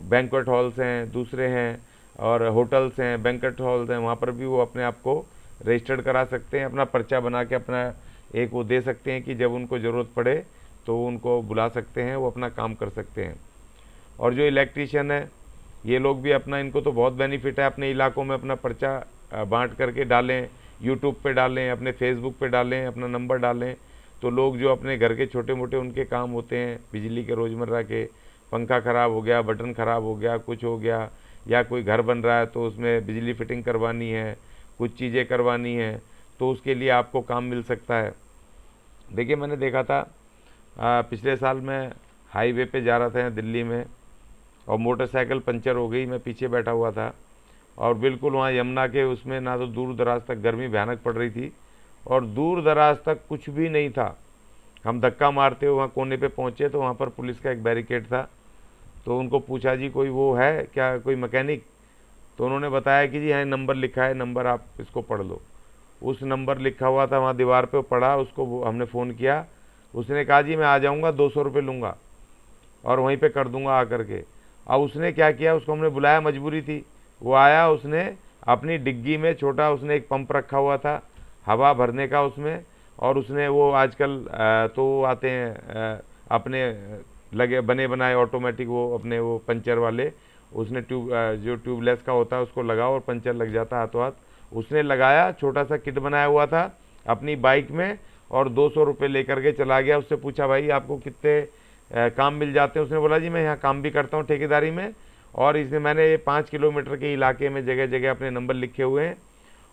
बैंक्वेट हॉल्स हैं, दूसरे हैं, और होटल्स हैं, बैंक्वेट हॉल्स हैं, वहाँ पर भी वो अपने आप को रजिस्टर्ड करा सकते हैं, अपना पर्चा बना के अपना एक वो दे सकते हैं कि जब उनको ज़रूरत पड़े तो उनको बुला सकते हैं, वो अपना काम कर सकते हैं। और जो इलेक्ट्रीशियन है ये लोग भी अपना, इनको तो बहुत बेनिफिट है, अपने इलाकों में अपना पर्चा बांट करके डालें, यूट्यूब पे डालें, अपने फेसबुक पे डालें, अपना नंबर डालें, तो लोग जो अपने घर के छोटे मोटे उनके काम होते हैं, बिजली के रोज़मर्रा के, पंखा ख़राब हो गया, बटन ख़राब हो गया, कुछ हो गया, या कोई घर बन रहा है तो उसमें बिजली फिटिंग करवानी है, कुछ चीज़ें करवानी है, तो उसके लिए आपको काम मिल सकता है। देखिए मैंने देखा था पिछले साल मैं हाईवे पे जा रहा था यहाँ दिल्ली में, और मोटरसाइकिल पंचर हो गई, मैं पीछे बैठा हुआ था, और बिल्कुल वहाँ यमुना के उसमें ना तो दूर दराज तक गर्मी भयानक पड़ रही थी और दूर दराज तक कुछ भी नहीं था। हम धक्का मारते हुए वहाँ कोने पे पहुँचे तो वहाँ पर पुलिस का एक बैरिकेड था, तो उनको पूछा जी कोई वो है क्या, कोई मैकेनिक, तो उन्होंने बताया कि जी यहाँ नंबर लिखा है, नंबर आप इसको पढ़ लो। उस नंबर लिखा हुआ था वहाँ दीवार पे, पढ़ा उसको, हमने फ़ोन किया, उसने कहा जी मैं आ जाऊँगा, 200 रुपये लूँगा और वहीं पे कर दूँगा आकर के। अब उसने क्या किया, उसको हमने बुलाया, मजबूरी थी, वो आया, उसने अपनी डिग्गी में छोटा उसने एक पंप रखा हुआ था हवा भरने का उसमें, और उसने वो आजकल तो वो आते हैं अपने लगे बने बनाए ऑटोमेटिक वो अपने वो पंचर वाले, उसने जो ट्यूबलेस का होता है उसको लगाओ और पंचर लग जाता है हाथों हाथ, उसने लगाया, छोटा सा किट बनाया हुआ था अपनी बाइक में, और 200 रुपये लेकर के चला गया। उससे पूछा भाई आपको कितने काम मिल जाते हैं, उसने बोला जी मैं यहाँ काम भी करता हूँ ठेकेदारी में, और इसमें मैंने 5 किलोमीटर के इलाके में जगह जगह अपने नंबर लिखे हुए हैं,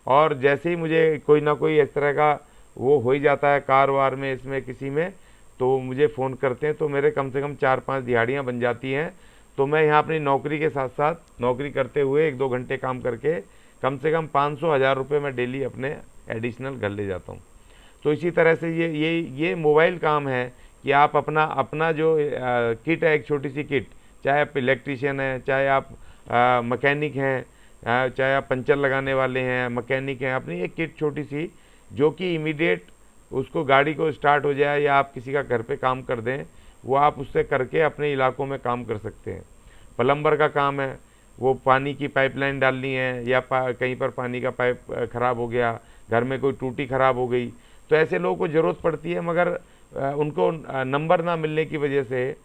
और जैसे ही मुझे कोई ना कोई इस तरह का वो हो ही जाता है कार वार में, इसमें किसी में, तो मुझे फ़ोन करते हैं, तो मेरे कम से कम 4-5 दिहाड़ियाँ बन जाती हैं। तो मैं यहाँ अपनी नौकरी के साथ साथ नौकरी करते हुए 1-2 घंटे काम करके कम से कम 500-1000 रुपये मैं डेली अपने एडिशनल घर ले जाता हूँ। तो इसी तरह से ये मोबाइल काम है कि आप अपना अपना जो किट है, एक छोटी सी किट, चाहे आप इलेक्ट्रीशियन हैं, चाहे आप मैकेनिक हैं, चाहे आप पंचर लगाने वाले हैं, मैकेनिक हैं, अपनी एक किट छोटी सी जो कि इमीडिएट उसको गाड़ी को स्टार्ट हो जाए या आप किसी का घर पे काम कर दें, वो आप उससे करके अपने इलाकों में काम कर सकते हैं। प्लम्बर का काम है, वो पानी की पाइपलाइन डालनी है, या कहीं पर पानी का पाइप ख़राब हो गया, घर में कोई टूटी ख़राब हो गई, तो ऐसे लोगों को ज़रूरत पड़ती है, मगर उनको नंबर ना मिलने की वजह से,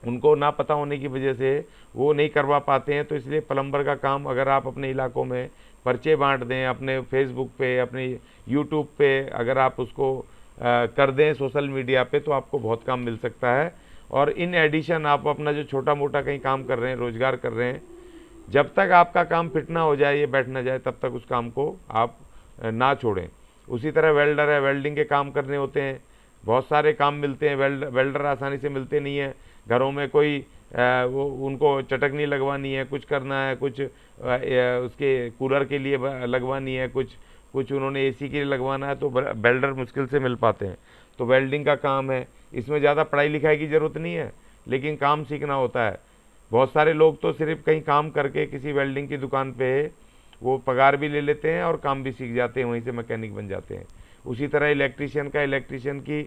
उनको ना पता होने की वजह से वो नहीं करवा पाते हैं। तो इसलिए प्लम्बर का काम अगर आप अपने इलाकों में पर्चे बांट दें, अपने फेसबुक पे, अपने यूट्यूब पे अगर आप उसको कर दें सोशल मीडिया पे, तो आपको बहुत काम मिल सकता है। और इन एडिशन आप अपना जो छोटा मोटा कहीं काम कर रहे हैं, रोज़गार कर रहे हैं, जब तक आपका काम फिट ना हो जाए, ये बैठ ना जाए, तब तक उस काम को आप ना छोड़ें। उसी तरह वेल्डर है, वेल्डिंग के काम करने होते हैं, बहुत सारे काम मिलते हैं, वेल्डर आसानी से मिलते नहीं हैं। घरों में कोई वो उनको चटकनी लगवानी है, कुछ करना है, कुछ उसके कूलर के लिए लगवानी है, कुछ कुछ उन्होंने एसी के लिए लगवाना है, तो वेल्डर मुश्किल से मिल पाते हैं। तो वेल्डिंग का काम है, इसमें ज़्यादा पढ़ाई लिखाई की ज़रूरत नहीं है, लेकिन काम सीखना होता है। बहुत सारे लोग तो सिर्फ कहीं काम करके किसी वेल्डिंग की दुकान पे वो पगार भी ले लेते हैं और काम भी सीख जाते हैं, वहीं से मैकेनिक बन जाते हैं। उसी तरह इलेक्ट्रीशियन की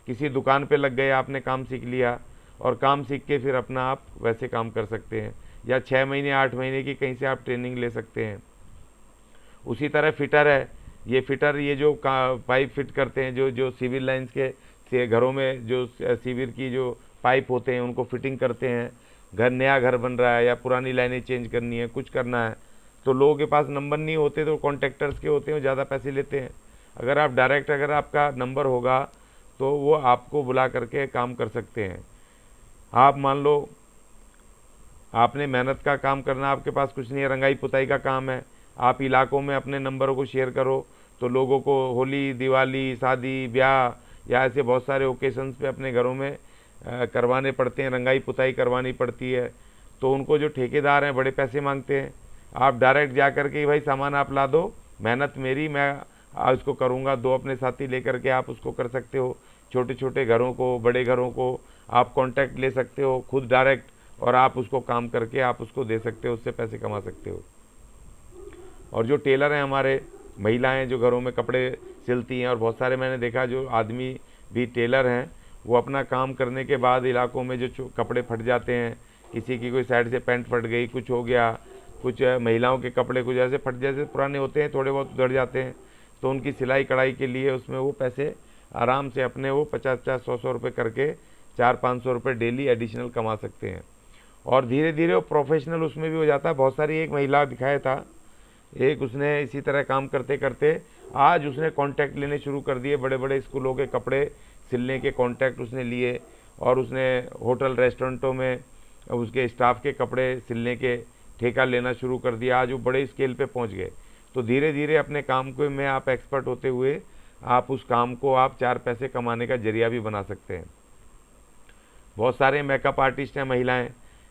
किसी दुकान पे लग गए, आपने काम सीख लिया और काम सीख के फिर अपना आप वैसे काम कर सकते हैं, या 6 महीने 8 महीने की कहीं से आप ट्रेनिंग ले सकते हैं। उसी तरह फिटर है, ये फिटर ये जो पाइप फिट करते हैं, जो जो सिविल लाइंस के से घरों में जो सिविल की जो पाइप होते हैं उनको फिटिंग करते हैं। नया घर बन रहा है या पुरानी लाइनें चेंज करनी है, कुछ करना है, तो लोगों के पास नंबर नहीं होते, तो कॉन्ट्रैक्टर्स के होते हैं, ज़्यादा पैसे लेते हैं। अगर आप डायरेक्ट अगर आपका नंबर होगा तो वो आपको बुला करके काम कर सकते हैं। आप मान लो आपने मेहनत का काम करना, आपके पास कुछ नहीं है, रंगाई पुताई का काम है, आप इलाकों में अपने नंबरों को शेयर करो, तो लोगों को होली, दिवाली, शादी, ब्याह या ऐसे बहुत सारे ओकेशंस पे अपने घरों में करवाने पड़ते हैं, रंगाई पुताई करवानी पड़ती है। तो उनको जो ठेकेदार हैं बड़े पैसे मांगते हैं। आप डायरेक्ट जा कर के भाई सामान आप ला दो, मेहनत मेरी, मैं उसको करूँगा, 2 अपने साथी लेकर के आप उसको कर सकते हो। छोटे छोटे घरों को, बड़े घरों को आप कॉन्टैक्ट ले सकते हो खुद डायरेक्ट, और आप उसको काम करके आप उसको दे सकते हो, उससे पैसे कमा सकते हो। और जो टेलर हैं हमारे, महिलाएं जो घरों में कपड़े सिलती हैं, और बहुत सारे मैंने देखा जो आदमी भी टेलर हैं, वो अपना काम करने के बाद इलाकों में जो कपड़े फट जाते हैं, किसी की कोई साइड से पैंट फट गई, कुछ हो गया, कुछ महिलाओं के कपड़े कुछ ऐसे फट जैसे पुराने होते हैं, थोड़े बहुत उधड़ जाते हैं, तो उनकी सिलाई कढ़ाई के लिए उसमें वो पैसे आराम से अपने वो 50-50, 100-100 रुपये करके 400-500 रुपये डेली एडिशनल कमा सकते हैं। और धीरे धीरे वो प्रोफेशनल उसमें भी हो जाता है। बहुत सारी, एक महिला दिखाया था, एक उसने इसी तरह काम करते करते आज उसने कॉन्टैक्ट लेने शुरू कर दिए, बड़े बड़े स्कूलों के कपड़े सिलने के कॉन्टैक्ट उसने लिए, और उसने होटल रेस्टोरेंटों में उसके स्टाफ के कपड़े सिलने के ठेका लेना शुरू कर दिया। आज वो बड़े स्केल पे पहुंच गए। तो धीरे धीरे अपने काम को में आप एक्सपर्ट होते हुए आप उस काम को आप 4 पैसे कमाने का जरिया भी बना सकते हैं। बहुत सारे मेकअप आर्टिस्ट हैं महिलाएं,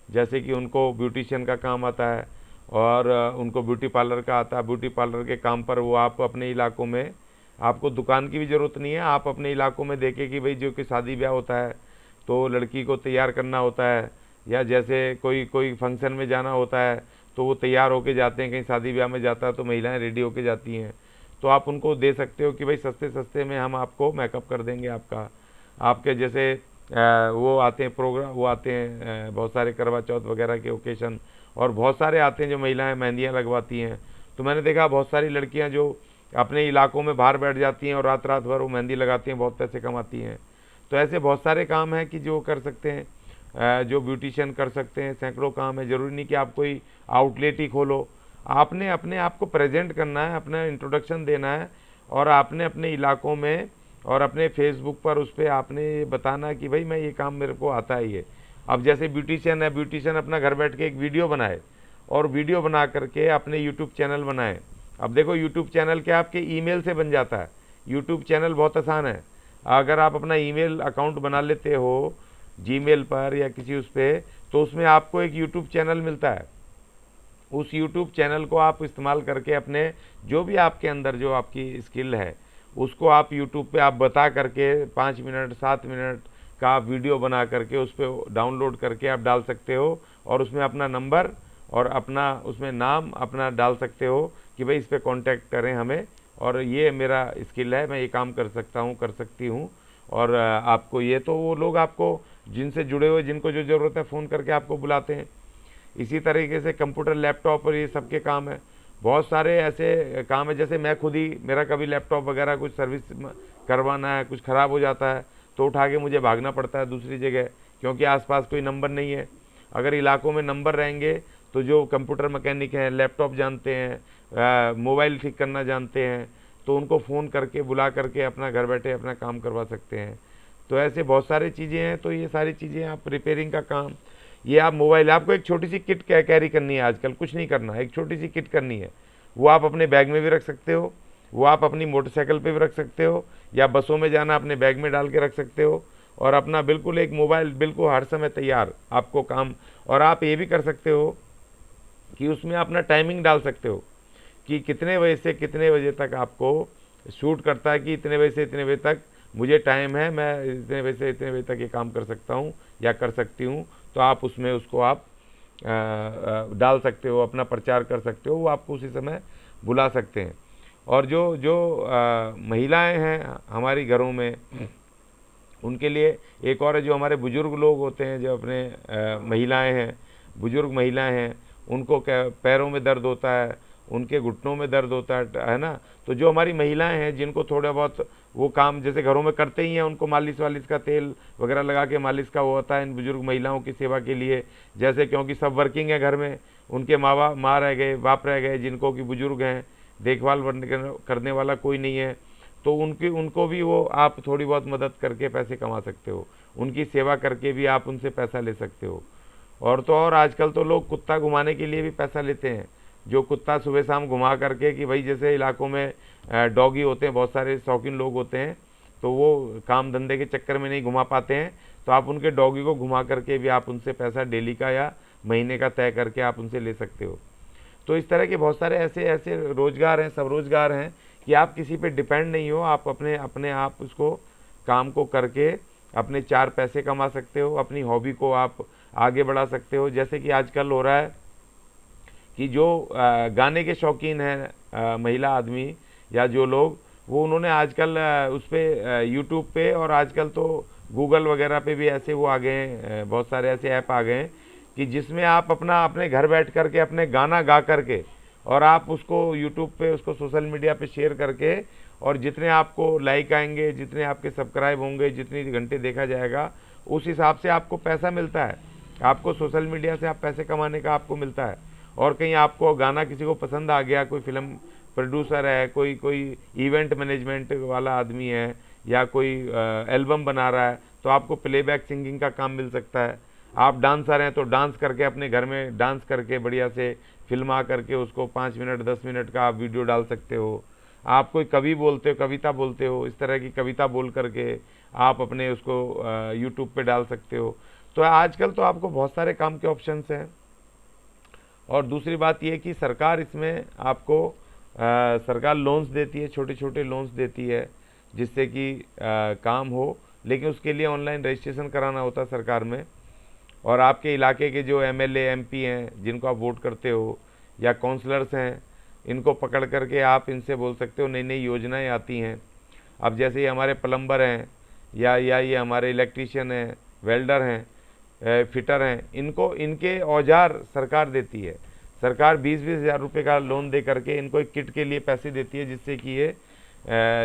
जैसे कि उनको ब्यूटिशियन का काम आता है और उनको ब्यूटी पार्लर का आता है। ब्यूटी पार्लर के काम पर वो आप अपने इलाकों में, आपको दुकान की भी ज़रूरत नहीं है, आप अपने इलाकों में देखें कि भाई जो कि शादी ब्याह होता है तो लड़की को तैयार करना होता है, या जैसे कोई कोई फंक्शन में जाना होता है तो वो तैयार होके जाते हैं, कहीं शादी ब्याह में जाता है तो महिलाएं रेडी होके जाती हैं, तो आप उनको दे सकते हो कि भाई सस्ते सस्ते में हम आपको मेकअप कर देंगे आपका। आपके जैसे वो आते हैं प्रोग्राम, वो आते हैं बहुत सारे करवा चौथ वगैरह के ओकेशन, और बहुत सारे आते हैं जो महिलाएं मेहंदियां लगवाती हैं। तो मैंने देखा बहुत सारी लड़कियां जो अपने इलाकों में बाहर बैठ जाती हैं और रात रात भर वो मेहंदी लगाती हैं, बहुत पैसे कमाती हैं। तो ऐसे बहुत सारे काम हैं कि जो कर सकते हैं, जो ब्यूटिशियन कर सकते हैं, सैकड़ों काम है। ज़रूरी नहीं कि आप कोई आउटलेट ही खोलो, आपने अपने आप को प्रेजेंट करना है, अपना इंट्रोडक्शन देना है, और आपने अपने इलाकों में और अपने फेसबुक पर उस पर आपने ये बताना कि भाई मैं ये काम मेरे को आता है ये। अब जैसे ब्यूटिशियन है, ब्यूटिशियन अपना घर बैठ के एक वीडियो बनाए, और वीडियो बना करके अपने यूट्यूब चैनल बनाए। अब देखो यूट्यूब चैनल क्या आपके ईमेल से बन जाता है। यूट्यूब चैनल बहुत आसान है, अगर आप अपना ईमेल अकाउंट बना लेते हो जीमेल पर या किसी उस पर, तो उसमें आपको एक यूट्यूब चैनल मिलता है। उस यूट्यूब चैनल को आप इस्तेमाल करके अपने जो भी आपके अंदर जो आपकी स्किल है उसको आप यूट्यूब पे आप बता करके 5 मिनट 7 मिनट का आप वीडियो बना करके उस पर डाउनलोड करके आप डाल सकते हो, और उसमें अपना नंबर और अपना उसमें नाम अपना डाल सकते हो कि भाई इस पर कॉन्टैक्ट करें हमें, और ये मेरा स्किल है, मैं ये काम कर सकता हूँ, कर सकती हूँ, और आपको ये, तो वो लोग आपको जिनसे जुड़े हुए जिनको जो ज़रूरत है फ़ोन करके आपको बुलाते हैं। इसी तरीके से कंप्यूटर, लैपटॉप और ये सब के काम है। बहुत सारे ऐसे काम है, जैसे मैं खुद ही, मेरा कभी लैपटॉप वगैरह कुछ सर्विस करवाना है, कुछ ख़राब हो जाता है तो उठा के मुझे भागना पड़ता है दूसरी जगह, क्योंकि आसपास कोई नंबर नहीं है। अगर इलाकों में नंबर रहेंगे तो जो कंप्यूटर मैकेनिक हैं, लैपटॉप जानते हैं, मोबाइल ठीक करना जानते हैं, तो उनको फ़ोन करके बुला करके अपना घर बैठे अपना काम करवा सकते हैं। तो ऐसे बहुत सारी चीज़ें हैं। तो ये सारी चीज़ें आप रिपेयरिंग का काम, ये आप मोबाइल, आपको एक छोटी सी किट कैरी करनी है, आजकल कुछ नहीं करना, एक छोटी सी किट करनी है, वो आप अपने बैग में भी रख सकते हो, वो आप अपनी मोटरसाइकिल पे भी रख सकते हो, या बसों में जाना अपने बैग में डाल के रख सकते हो, और अपना बिल्कुल एक मोबाइल बिल्कुल हर समय तैयार आपको काम। और आप ये भी कर सकते हो कि उसमें अपना टाइमिंग डाल सकते हो कि कितने बजे से कितने बजे तक आपको शूट करता है, कि इतने बजे से इतने बजे तक मुझे टाइम है, मैं इतने बजे से इतने बजे तक ये काम कर सकता हूँ या कर सकती हूँ। तो आप उसमें उसको आप डाल सकते हो, अपना प्रचार कर सकते हो, वो आपको उसी समय बुला सकते हैं। और जो जो महिलाएं हैं हमारी घरों में, उनके लिए एक और है, जो हमारे बुज़ुर्ग लोग होते हैं, जो अपने महिलाएं हैं, बुज़ुर्ग महिलाएं हैं, उनको क्या पैरों में दर्द होता है, उनके घुटनों में दर्द होता है ना। तो जो हमारी महिलाएं हैं जिनको थोड़ा बहुत वो काम जैसे घरों में करते ही हैं, उनको मालिश वालिश का तेल वगैरह लगा के मालिश का वो होता है इन बुज़ुर्ग महिलाओं की सेवा के लिए। जैसे क्योंकि सब वर्किंग है घर में, उनके माँ रह गए, बाप रह गए, जिनको कि बुज़ुर्ग हैं, देखभाल करने वाला कोई नहीं है, तो उनको भी वो आप थोड़ी बहुत मदद करके पैसे कमा सकते हो, उनकी सेवा करके भी आप उनसे पैसा ले सकते हो। और तो और आजकल तो लोग कुत्ता घुमाने के लिए भी पैसा लेते हैं, जो कुत्ता सुबह शाम घुमा करके, कि भाई जैसे इलाकों में डॉगी होते हैं, बहुत सारे शौकीन लोग होते हैं, तो वो काम धंधे के चक्कर में नहीं घुमा पाते हैं, तो आप उनके डॉगी को घुमा करके भी आप उनसे पैसा डेली का या महीने का तय करके आप उनसे ले सकते हो। तो इस तरह के बहुत सारे ऐसे ऐसे रोज़गार हैं, सब रोज़गार हैं, कि आप किसी पे डिपेंड नहीं हो, आप अपने अपने आप उसको काम को करके अपने चार पैसे कमा सकते हो, अपनी हॉबी को आप आगे बढ़ा सकते हो। जैसे कि आजकल हो रहा है कि जो गाने के शौकीन हैं महिला आदमी या जो लोग, वो उन्होंने आजकल उस पर यूट्यूब पे और आजकल तो गूगल वगैरह पे भी ऐसे वो आ गए हैं, बहुत सारे ऐसे ऐप आ गए हैं कि जिसमें आप अपना अपने घर बैठ करके अपने गाना गा करके और आप उसको यूट्यूब पे उसको सोशल मीडिया पे शेयर करके, और जितने आपको लाइक आएंगे, जितने आपके सब्सक्राइब होंगे, जितनी घंटे देखा जाएगा, उस हिसाब से आपको पैसा मिलता है। आपको सोशल मीडिया से आप पैसे कमाने का आपको मिलता है। और कहीं आपको गाना किसी को पसंद आ गया, कोई फिल्म प्रोड्यूसर है, कोई कोई इवेंट मैनेजमेंट वाला आदमी है, या कोई एल्बम बना रहा है, तो आपको प्लेबैक सिंगिंग का काम मिल सकता है। आप डांसर हैं तो डांस करके अपने घर में डांस करके बढ़िया से फिल्मा करके उसको 5 मिनट 10 मिनट का आप वीडियो डाल सकते हो। आप कोई कवि बोलते हो, कविता बोलते हो, इस तरह की कविता बोल करके आप अपने उसको यूट्यूब पे डाल सकते हो। तो आजकल तो आपको बहुत सारे काम के ऑप्शंस हैं। और दूसरी बात ये कि सरकार इसमें आपको सरकार लोन्स देती है, छोटे छोटे लोन्स देती है, जिससे कि काम हो, लेकिन उसके लिए ऑनलाइन रजिस्ट्रेशन कराना होता है सरकार में। और आपके इलाके के जो एमएलए एमपी हैं, जिनको आप वोट करते हो, या काउंसलर्स हैं, इनको पकड़ करके आप इनसे बोल सकते हो, नई नई योजनाएं आती हैं। अब जैसे ये हमारे प्लम्बर हैं, या ये हमारे इलेक्ट्रीशियन हैं, वेल्डर हैं, फिटर हैं, इनको इनके औजार सरकार देती है। सरकार 20-20 हज़ार रुपये का लोन दे करके इनको एक किट के लिए पैसे देती है, जिससे कि ये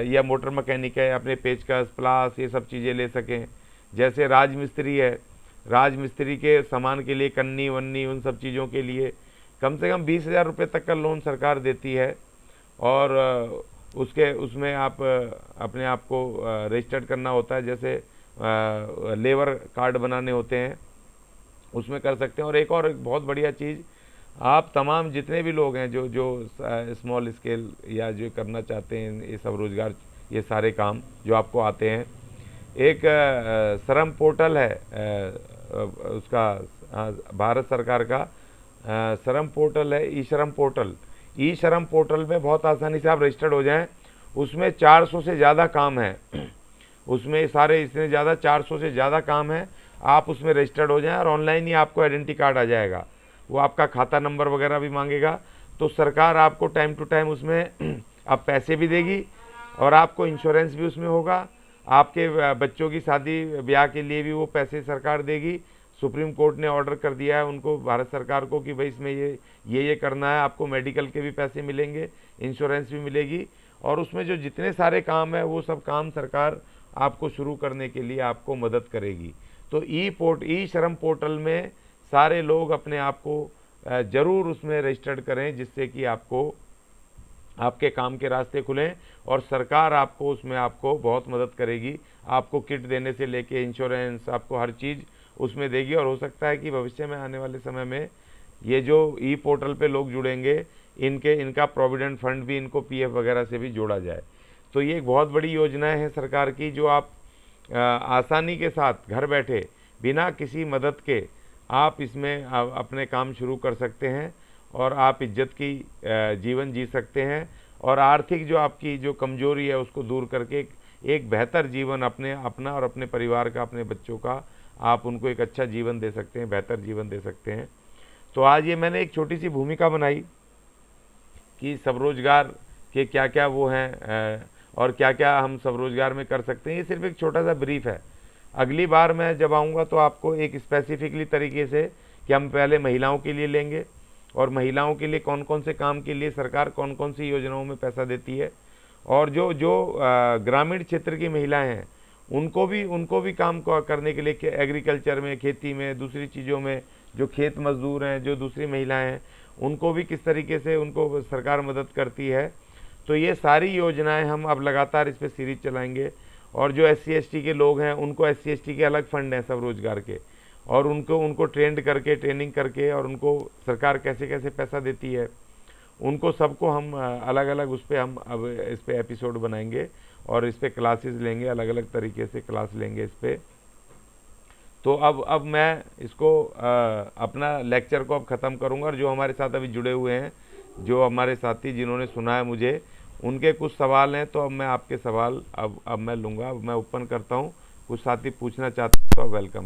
या मोटर मैकेनिक है, अपने पेचकस प्लास ये सब चीज़ें ले सकें। जैसे राजमिस्त्री है, राजमिस्त्री के सामान के लिए कन्नी वन्नी उन सब चीज़ों के लिए कम से कम 20 हज़ार रुपये तक का लोन सरकार देती है। और उसके उसमें आप अपने आप को रजिस्टर्ड करना होता है, जैसे लेबर कार्ड बनाने होते हैं, उसमें कर सकते हैं। और एक बहुत बढ़िया चीज़, आप तमाम जितने भी लोग हैं जो जो स्मॉल स्केल या जो करना चाहते हैं ये सब रोज़गार, ये सारे काम जो आपको आते हैं, एक श्रम पोर्टल है, उसका भारत सरकार का श्रम पोर्टल है, ई श्रम पोर्टल। ई श्रम पोर्टल में बहुत आसानी से आप रजिस्टर्ड हो जाएं। उसमें 400 से ज़्यादा काम है, उसमें सारे इतने ज़्यादा 400 से ज़्यादा काम है। आप उसमें रजिस्टर्ड हो जाएं और ऑनलाइन ही आपको आइडेंटिटी कार्ड आ जाएगा, वो आपका खाता नंबर वगैरह भी मांगेगा। तो सरकार आपको टाइम टू टाइम उसमें अब पैसे भी देगी, और आपको इंश्योरेंस भी उसमें होगा। आपके बच्चों की शादी ब्याह के लिए भी वो पैसे सरकार देगी। सुप्रीम कोर्ट ने ऑर्डर कर दिया है उनको, भारत सरकार को, कि भाई इसमें ये करना है। आपको मेडिकल के भी पैसे मिलेंगे, इंश्योरेंस भी मिलेगी, और उसमें जो जितने सारे काम है वो सब काम सरकार आपको शुरू करने के लिए आपको मदद करेगी। तो ई श्रम पोर्टल में सारे लोग अपने आप को ज़रूर उसमें रजिस्टर्ड करें, जिससे कि आपको आपके काम के रास्ते खुलें, और सरकार आपको उसमें आपको बहुत मदद करेगी। आपको किट देने से लेके इंश्योरेंस, आपको हर चीज़ उसमें देगी। और हो सकता है कि भविष्य में आने वाले समय में ये जो ई पोर्टल पे लोग जुड़ेंगे, इनका प्रोविडेंट फंड भी, इनको पीएफ वगैरह से भी जोड़ा जाए। तो ये एक बहुत बड़ी योजनाएं हैं सरकार की, जो आप आसानी के साथ घर बैठे बिना किसी मदद के आप इसमें अपने काम शुरू कर सकते हैं। और आप इज्जत की जीवन जी सकते हैं, और आर्थिक जो आपकी जो कमजोरी है उसको दूर करके एक बेहतर जीवन अपना और अपने परिवार का, अपने बच्चों का, आप उनको एक अच्छा जीवन दे सकते हैं, बेहतर जीवन दे सकते हैं। तो आज ये मैंने एक छोटी सी भूमिका बनाई कि स्वरोजगार के क्या क्या वो हैं, और क्या क्या हम स्वरोजगार में कर सकते हैं। ये सिर्फ एक छोटा सा ब्रीफ है। अगली बार मैं जब आऊँगा तो आपको एक स्पेसिफिकली तरीके से, कि हम पहले महिलाओं के लिए लेंगे, और महिलाओं के लिए कौन कौन से काम के लिए सरकार कौन कौन सी योजनाओं में पैसा देती है, और जो जो ग्रामीण क्षेत्र की महिलाएं हैं उनको भी काम करने के लिए, एग्रीकल्चर में, खेती में, दूसरी चीज़ों में, जो खेत मजदूर हैं, जो दूसरी महिलाएं हैं, उनको भी किस तरीके से उनको सरकार मदद करती है। तो ये सारी योजनाएं हम अब लगातार इस पर सीरीज चलाएंगे। और जो SC ST के लोग हैं उनको SC ST के अलग फंड हैं स्वरोजगार के, और उनको ट्रेनिंग करके और उनको सरकार कैसे कैसे पैसा देती है, उनको सबको हम अलग अलग उस पर हम अब इस पर एपिसोड बनाएंगे, और इस पर क्लासेस लेंगे, अलग अलग तरीके से क्लास लेंगे इस पर। तो अब मैं इसको अपना लेक्चर को अब ख़त्म करूँगा, और जो हमारे साथ अभी जुड़े हुए हैं, जो हमारे साथी जिन्होंने सुना है मुझे, उनके कुछ सवाल हैं, तो अब मैं आपके सवाल अब मैं लूँगा। अब मैं ओपन करता हूँ, कुछ साथी पूछना चाहते हैं तो वेलकम।